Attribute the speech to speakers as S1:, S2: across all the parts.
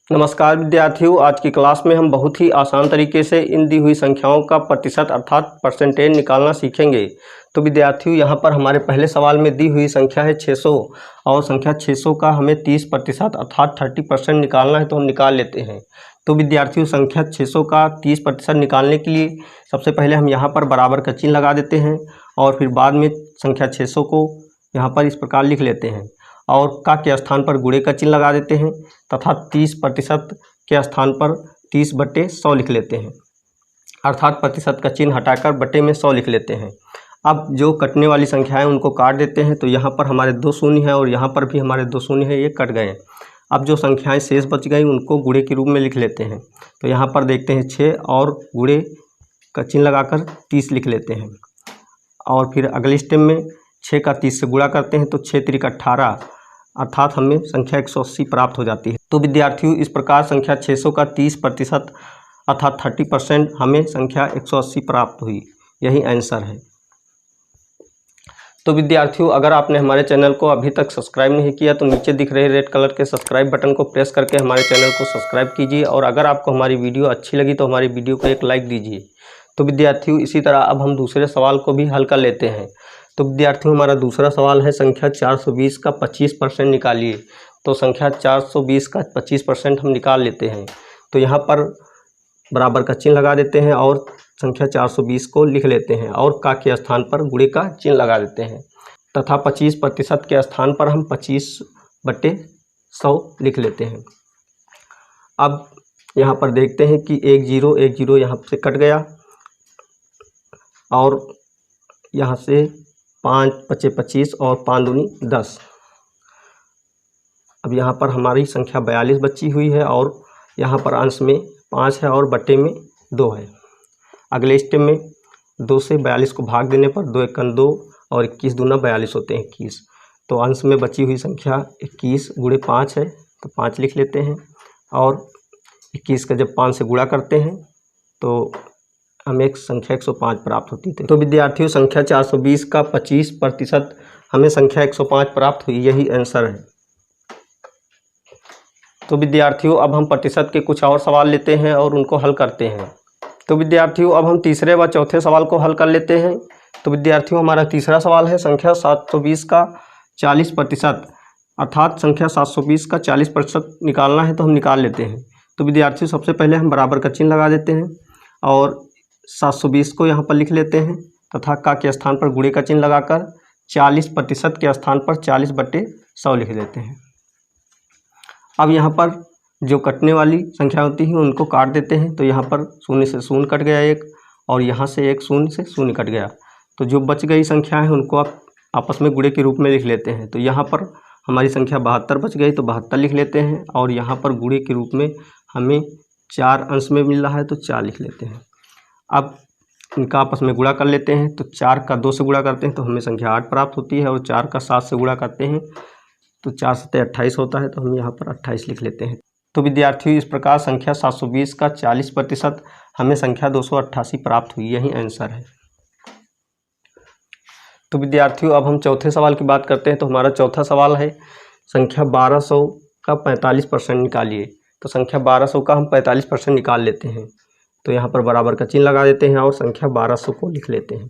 S1: नमस्कार विद्यार्थियों, आज की क्लास में हम बहुत ही आसान तरीके से इन दी हुई संख्याओं का प्रतिशत अर्थात परसेंटेज निकालना सीखेंगे। तो विद्यार्थियों, यहाँ पर हमारे पहले सवाल में दी हुई संख्या है 600 और संख्या 600 का हमें 30% अर्थात 30% निकालना है, तो हम निकाल लेते हैं। तो विद्यार्थियों, संख्या 600 का 30% निकालने के लिए सबसे पहले हम यहाँ पर बराबर का चिन्ह लगा देते हैं और फिर बाद में संख्या 600 को यहाँ पर इस प्रकार लिख लेते हैं और का के स्थान पर गुणे का चिन्ह लगा देते हैं तथा 30% के स्थान पर 30/100 लिख लेते हैं, अर्थात प्रतिशत का चिन्ह हटाकर बटे में 100 लिख लेते हैं। अब जो कटने वाली संख्या है उनको काट देते हैं, तो यहाँ पर हमारे 2 शून्य हैं और यहाँ पर भी हमारे 2 शून्य है, ये कट गए। अब जो संख्याएं शेष बच गई उनको गुणे के रूप में लिख लेते हैं। तो यहाँ पर देखते हैं 6 और गुणे का चिन्ह लगाकर 30 लिख लेते हैं और फिर अगले स्टेप में 6 का 30 से गुणा करते हैं, तो 6 त्रिक 18 अर्थात हमें संख्या 180 प्राप्त हो जाती है। तो विद्यार्थियों, इस प्रकार संख्या 600 का 30% अर्थात 30% हमें संख्या 180 प्राप्त हुई। यही आंसर है। तो विद्यार्थियों, अगर आपने हमारे चैनल को अभी तक सब्सक्राइब नहीं किया तो नीचे दिख रहे रेड कलर के सब्सक्राइब बटन को प्रेस करके हमारे चैनल को सब्सक्राइब कीजिए और अगर आपको हमारी वीडियो अच्छी लगी तो हमारी वीडियो को एक लाइक दीजिए। तो विद्यार्थियों, इसी तरह अब हम दूसरे सवाल को भी हल कर लेते हैं। तो विद्यार्थियों, हमारा दूसरा सवाल है संख्या 420 का 25% निकालिए। तो संख्या 420 का 25% हम निकाल लेते हैं। तो यहाँ पर बराबर का चिन्ह लगा देते हैं और संख्या 420 को लिख लेते हैं और का के स्थान पर गुणे का चिन्ह लगा देते हैं तथा 25% के स्थान पर हम 25/100 लिख लेते हैं। अब यहाँ पर देखते हैं कि 1 0 यहाँ से कट गया और यहाँ से 5 × 25 और 5 दूनी 10। अब यहाँ पर हमारी संख्या 42 बची हुई है और यहाँ पर अंश में 5 है और बटे में 2 है। अगले स्टेप में 2 से 42 को भाग देने पर 2 × 2 और 21 दूना 42 होते हैं 21। तो अंश में बची हुई संख्या 21 गुणे 5 है, तो 5 लिख लेते हैं और 21 का जब 5 से गुणा करते हैं तो हमें एक संख्या 105 प्राप्त होती थी। तो विद्यार्थियों, संख्या 420 का 25% हमें संख्या 105 प्राप्त हुई। यही आंसर है। तो विद्यार्थियों, अब हम प्रतिशत के कुछ और सवाल लेते हैं और उनको हल करते हैं। तो विद्यार्थियों, अब हम तीसरे व चौथे सवाल को हल कर लेते हैं। तो विद्यार्थियों, हमारा तीसरा सवाल है संख्या 720 का 40% अर्थात संख्या 720 का 40% निकालना है, तो हम निकाल लेते हैं। तो विद्यार्थियों, सबसे पहले हम बराबर का चिन्ह लगा देते हैं और 720 को यहाँ पर लिख लेते हैं तथा का के स्थान पर गुणे का चिन्ह लगाकर 40% के स्थान पर 40/100 लिख देते हैं। अब यहाँ पर जो कटने वाली संख्या होती है उनको काट देते हैं। तो यहाँ पर 0 से 0 कट गया 1 और यहाँ से 1 0 से 0 कट गया। तो जो बच गई संख्या है उनको आप आपस में गुणे के रूप में लिख लेते हैं। तो यहाँ पर हमारी संख्या 72 बच गई, तो 72 लिख लेते हैं और यहाँ पर गुणे के रूप में हमें 4 अंश में मिल रहा है, तो 4 लिख लेते हैं। अब इनका आपस में गुणा कर लेते हैं। तो 4 का 2 से गुणा करते हैं तो हमें संख्या 8 प्राप्त होती है और 4 का 7 से गुणा करते हैं तो 4 7 28 होता है, तो हम यहाँ पर 28 लिख लेते हैं। तो विद्यार्थियों, इस प्रकार संख्या 720 का 40% हमें संख्या 288 प्राप्त हुई। यही आंसर है। तो विद्यार्थियों, अब हम चौथे सवाल की बात करते हैं। तो हमारा चौथा सवाल है संख्या 1200 का 45% निकालिए। तो संख्या 1200 का हम 45% निकाल लेते हैं। तो यहाँ पर बराबर का चिन्ह लगा देते हैं और संख्या 1200 को लिख लेते हैं।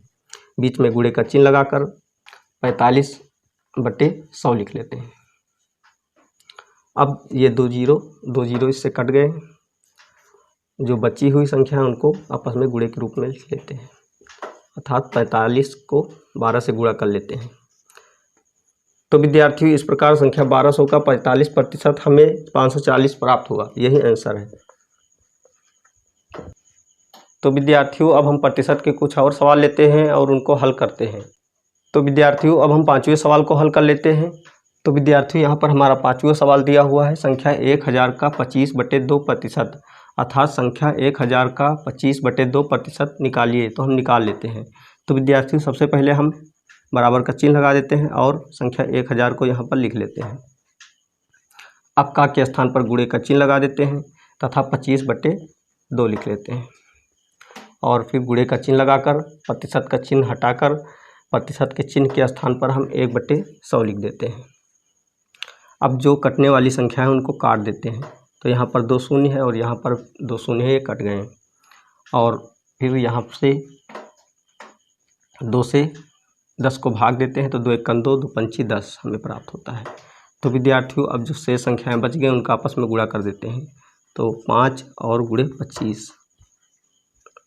S1: बीच में गुणे का चिन्ह लगाकर 45/100 लिख लेते हैं। अब ये 2 0 इससे कट गए। जो बची हुई संख्या है उनको आपस में गुणे के रूप में लिख लेते हैं, अर्थात 45 को 12 से गुणा कर लेते हैं। तो विद्यार्थियों, इस प्रकार संख्या 1200 का 45% हमें 540 प्राप्त हुआ। यही आंसर है। तो विद्यार्थियों, अब हम प्रतिशत के कुछ और सवाल लेते हैं और उनको हल करते हैं। तो विद्यार्थियों, अब हम 5वें सवाल को हल कर लेते हैं। तो विद्यार्थियों, यहाँ पर हमारा 5वां सवाल दिया हुआ है संख्या 1000 का 25/2% अर्थात संख्या 1000 का 25/2% निकालिए। तो हम निकाल लेते हैं। तो विद्यार्थियों, सबसे पहले हम बराबर का चिन्ह लगा देते हैं और संख्या 1000 को यहाँ पर लिख लेते हैं। अब का के स्थान पर गुणे का चिन्ह लगा देते हैं तथा 25/2 लिख लेते हैं और फिर गुणे का चिन्ह लगाकर प्रतिशत का चिन्ह हटाकर प्रतिशत के चिन्ह के स्थान पर हम 1/100 लिख देते हैं। अब जो कटने वाली संख्या है उनको काट देते हैं। तो यहाँ पर 2 शून्य है और यहाँ पर 2 शून्य है, ये कट गए। और फिर यहाँ से 2 से 10 को भाग देते हैं तो 2 एकम 2, 2 पंची 10 हमें प्राप्त होता है। तो विद्यार्थियों अब जो शेष संख्याएं बच गई उनका आपस में गुणा कर देते हैं। तो 5 और गुणे 25,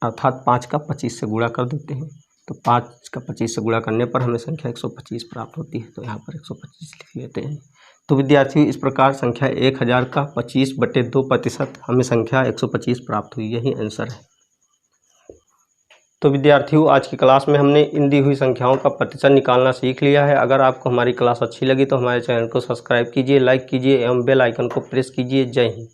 S1: अर्थात 5 का 25 से गुणा कर देते हैं। तो 5 का 25 से गुणा करने पर हमें संख्या 125 प्राप्त होती है। तो यहाँ पर 125 लिख लेते हैं। तो विद्यार्थियों इस प्रकार संख्या 1000 का 25/2% हमें संख्या 125 प्राप्त हुई। यही आंसर है। तो विद्यार्थियों आज की क्लास में हमने इन दी हुई संख्याओं का प्रतिशत निकालना सीख लिया है। अगर आपको हमारी क्लास अच्छी लगी तो हमारे चैनल को सब्सक्राइब कीजिए, लाइक कीजिए एवं बेल आइकन को प्रेस कीजिए। जय हिंद।